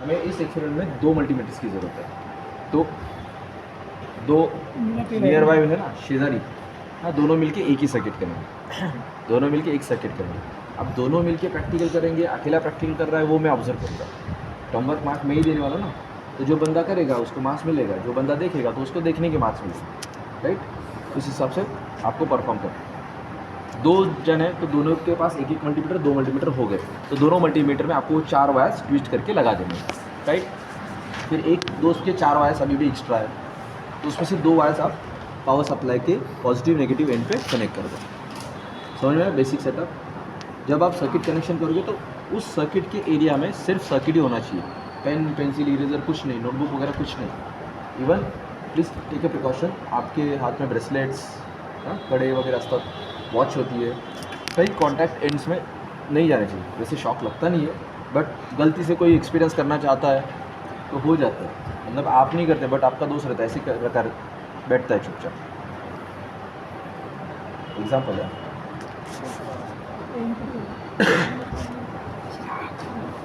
में इस एक्सपेरिमेंट में 2 मल्टीमीटर्स की ज़रूरत है। तो 2 नियर बाय है ना, शेजारी, हाँ, दोनों मिलके एक ही सर्किट करेंगे, दोनों मिलके एक सर्किट करेंगे। अब दोनों मिलके प्रैक्टिकल करेंगे, अकेला प्रैक्टिकल कर रहा है वो मैं ऑब्जर्व करूँगा। टर्म मार्क्स मैं ही देने वाला ना, तो जो बंदा करेगा उसको मार्क्स मिलेगा, जो बंदा देखेगा तो उसको देखने के मार्क्स मिलेंगे, राइट। उस हिसाब से आपको परफॉर्म करना है। 2 जन है तो दोनों के पास एक एक मल्टीमीटर, 2 मल्टीमीटर हो गए, तो दोनों मल्टीमीटर में आपको 4 वायर्स ट्विस्ट करके लगा देंगे, राइट। फिर एक दोस्त के 4 वायर्स अभी भी एक्स्ट्रा है, तो उसमें से 2 वायर्स आप पावर सप्लाई के पॉजिटिव नेगेटिव एंड पे कनेक्ट कर दो। समझ में आया बेसिक सेटअप। जब आप सर्किट कनेक्शन करोगे तो उस सर्किट के एरिया में सिर्फ सर्किट ही होना चाहिए, पेन पेंसिल इरेजर कुछ नहीं, नोटबुक वगैरह कुछ नहीं। Even please take a precaution, आपके हाथ में ब्रेसलेट्स, कड़े वगैरह सब, वॉच होती है, कई कॉन्टैक्ट एंड्स में नहीं जाने चाहिए। वैसे शॉक लगता नहीं है, बट गलती से कोई एक्सपीरियंस करना चाहता है तो हो जाता है, मतलब आप नहीं करते बट आपका दोस्त रहता है, ऐसे प्रकार बैठता है चुपचाप। एग्जाम्पल है।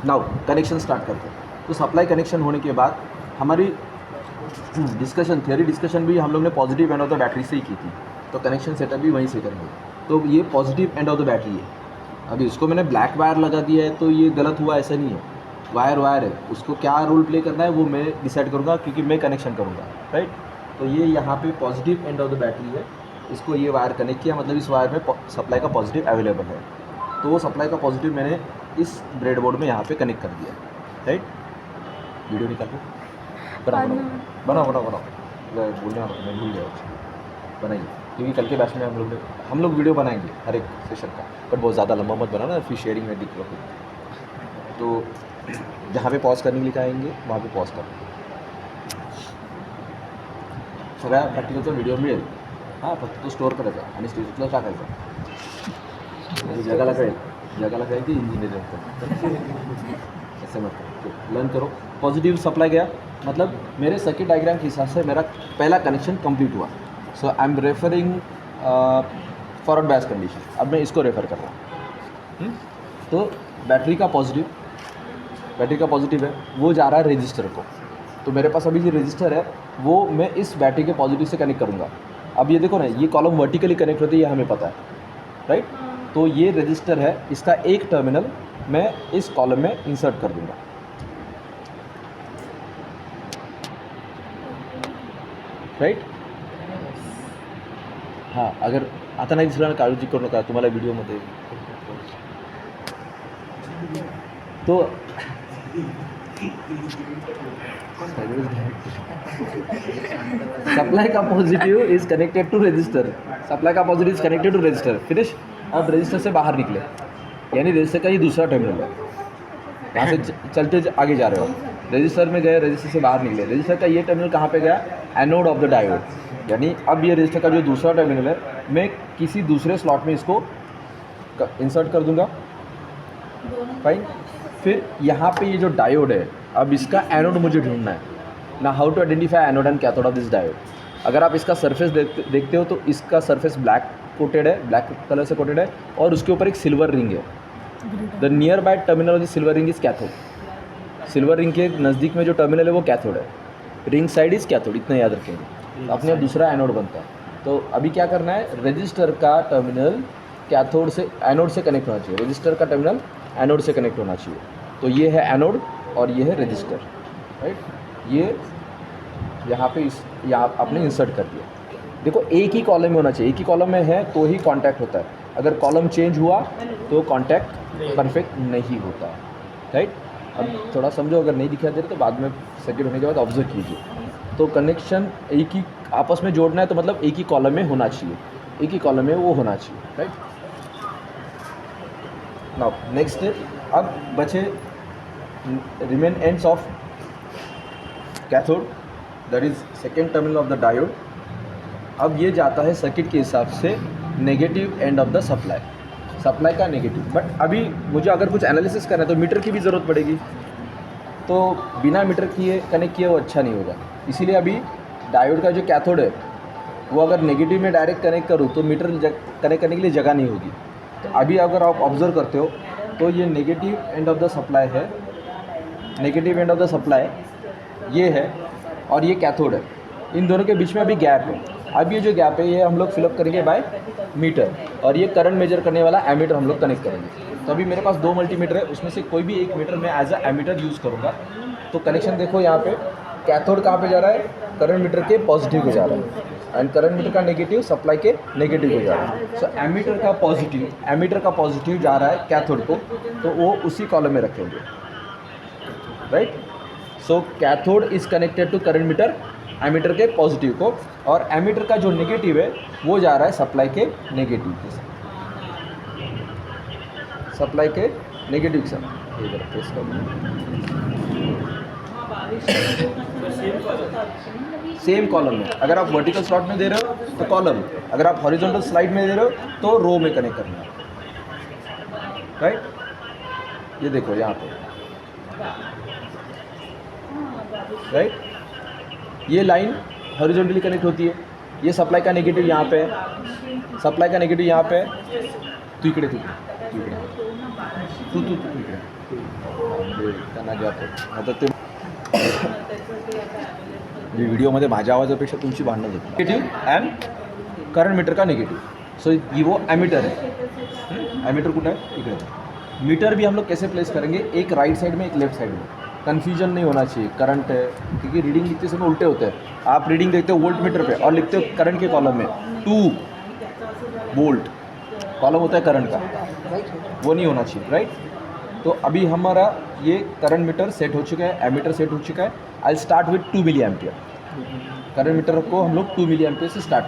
नाउ कनेक्शन स्टार्ट करते हैं। तो सप्लाई कनेक्शन होने के बाद हमारी डिस्कशन, थियरी डिस्कशन भी हम लोग ने positive and of the battery से ही की थी, तो कनेक्शन सेटअप भी वहीं से करेंगे। तो ये positive and of the battery है। अभी इसको मैंने ब्लैक वायर लगा दिया है तो ये गलत हुआ, ऐसा नहीं है, वायर वायर है, उसको क्या रोल प्ले करना है वो मैं डिसाइड करूँगा, क्योंकि मैं कनेक्शन करूँगा, राइट। तो ये यहाँ पे positive and of the battery है, इसको ये वायर कनेक्ट किया, मतलब इस वायर में सप्लाई का पॉजिटिव अवेलेबल है, तो वो सप्लाई का पॉजिटिव मैंने इस ब्रेडबोर्ड में यहाँ पे कनेक्ट कर दिया, राइट। वीडियो निकाल के बनाओ बनाओ बनाओ बनाओ, बोलने वाला मैं भूल गया, बनाइए, क्योंकि कल के बैच में हम लोग वीडियो बनाएंगे हर एक सेशन का, बट बहुत ज़्यादा लंबा मत बनाना, फिर शेयरिंग में दिक्कत होगी। तो जहाँ पे पॉज करने के लिए आएंगे वहाँ पे पॉज कर सगळ्या प्रॅक्टिकलचा व्हिडिओ मिळेल, हां, फक्त तो स्टोअर करायचा आणि स्टेटसला टाकायचा, म्हणजे जगाला कळेल की इंजिनियर होतं। ऐसे मत करो, लर्न करो। पॉजिटिव सप्लाई गया, मतलब मेरे सर्किट डायग्राम के हिसाब से मेरा पहला कनेक्शन कंप्लीट हुआ। So I am referring forward bias condition. अब मैं इसको रेफर कर रहा हूँ। तो बैटरी का पॉजिटिव है, वो जा रहा है रजिस्टर को। तो मेरे पास अभी जो रजिस्टर है वो मैं इस बैटरी के पॉजिटिव से कनेक्ट करूँगा। अब ये देखो ना, ये कॉलम वर्टिकली कनेक्ट होती है, ये हमें पता है, राइट। तो ये रजिस्टर है, इसका एक टर्मिनल मैं इस कॉलम में इंसर्ट कर दूंगा, राइट। हां, अगर आता नाही दिसला ना, काळजी करू नका, तुम्हाला व्हिडिओमध्ये तो सप्लाई का positive is connected to resistor, supply का positive is connected to resistor, finish. अब रजिस्टर से बाहर निकले, यानी रजिस्टर का ये दूसरा टर्मिनल है, यहाँ से चलते आगे जा रहे हो, रजिस्टर में गए, रजिस्टर से बाहर निकले, रजिस्टर का ये टर्मिनल कहाँ पे गया, एनोड ऑफ द डायोड। यानी अब ये रजिस्टर का जो दूसरा टर्मिनल है मैं किसी दूसरे स्लॉट में इसको इंसर्ट कर दूंगा, फाइन। फिर यहाँ पे ये जो डायोड है, अब इसका एनोड मुझे ढूंढना है ना, how to identify anode and cathode of this diode. अगर आप इसका सरफेस देखते हो तो इसका सरफेस ब्लैक कोटेड है, ब्लैक कलर से कोटेड है, और उसके ऊपर एक सिल्वर रिंग है। The nearby terminal of the silver ring is cathode. Silver ring के नज़दीक में जो टर्मिनल है वो कैथोड है, रिंग साइड इज कैथोड, इतना याद रखेंगे। तो अपने दूसरा एनोड बनता है। तो अभी क्या करना है, रजिस्टर का टर्मिनल कैथोड से एनोड से कनेक्ट होना चाहिए, रजिस्टर का टर्मिनल एनोड से कनेक्ट होना चाहिए। तो ये है एनोड और ये है रजिस्टर, राइट। ये यहाँ पे यहाँ आपने इंसर्ट कर दिया। देखो एक ही कॉलम में होना चाहिए, एक ही कॉलम में है तो ही कांटेक्ट होता है, अगर कॉलम चेंज हुआ तो कांटेक्ट परफेक्ट नहीं होता, राइट। अब थोड़ा समझो, अगर नहीं दिखाई दे रहा तो बाद में सर्किट होने के बाद ऑब्जर्व कीजिए। तो कनेक्शन एक ही आपस में जोड़ना है, तो मतलब एक ही कॉलम में होना चाहिए, एक ही कॉलम में वो होना चाहिए, राइट। नाउ नेक्स्ट स्टेप, अब बचे remain ends of cathode, that is second terminal of the diode. अब ये जाता है सर्किट के हिसाब से negative end of the supply का नेगेटिव। बट अभी मुझे अगर कुछ एनालिसिस करना है तो मीटर की भी ज़रूरत पड़ेगी, तो बिना मीटर किए कनेक्ट किए वो अच्छा नहीं होगा। इसीलिए अभी डायोड का जो कैथोड है वो अगर नेगेटिव में डायरेक्ट कनेक्ट करूँ तो मीटर कनेक्ट करने के लिए जगह नहीं होगी। तो अभी अगर आप ऑब्जर्व करते हो तो ये negative end of the supply है, negative end of the supply ये है और ये कैथोड है। इन दोनों के बीच में अभी गैप है। अब ये जो गैप है ये हम लोग फिलअप करेंगे बाय मीटर, और ये करंट मेजर करने वाला एमीटर हम लोग कनेक्ट करेंगे। तो अभी मेरे पास 2 मल्टीमीटर है, उसमें से कोई भी एक मीटर मैं एज अ एमीटर यूज़ करूँगा। तो कनेक्शन देखो यहाँ पे, कैथोड कहाँ पे जा रहा है, करंट मीटर के पॉजिटिव को जा रहा है, एंड करंट मीटर का नेगेटिव सप्लाई के नेगेटिव को जा रहा है। सो एमीटर का पॉजिटिव जा रहा है कैथोड को, तो वो उसी कॉलम में रखेंगे, right. So cathode is connected to current meter, ammeter के पॉजिटिव को, और एमीटर का जो नेगेटिव है वो जा रहा है सप्लाई के नेगेटिव के साथ, सप्लाई के नेगेटिव के साथ। इधर प्रेस कर सेम कॉलम में। अगर आप वर्टिकल स्लॉट में दे रहे हो तो कॉलम, अगर आप हॉरिजॉन्टल स्लाइड में दे रहे हो तो रो में कनेक्ट करना है, राइट। ये देखो यहाँ पे, राइट, ये लाइन हॉरिजॉन्टली कनेक्ट होती है, ये सप्लाई का नेगेटिव यहाँ पे है, सप्लाई का नेगेटिव यहाँ पे है। तू इकडे त्यांना जातो आता ते व्हिडिओमध्ये माझ्या आवाजापेक्षा तुमची भांडणं होती। नेगेटिव अँड करंट मीटर का नेगेटिव। सो ये वो एमीटर है। एमीटर कुठं है, इकडे। मीटर भी हम लोग कैसे प्लेस करेंगे, एक राइट साइड में एक लेफ्ट साइड में। कन्फ्यूजन नहीं होना चाहिए, करंट है, क्योंकि रीडिंग लिखते समय उल्टे होते हैं। आप रीडिंग देखते हो वोल्ट मीटर पे और लिखते हो करंट के कॉलम में 2 वोल्ट, कॉलम होता है करंट का, वो नहीं होना चाहिए, राइट। तो अभी हमारा ये करंट मीटर सेट हो चुका है, एमीटर सेट हो चुका है। I start with 2 milliampere. Current meter को हम लोग 2 मिली एम्पियर से स्टार्ट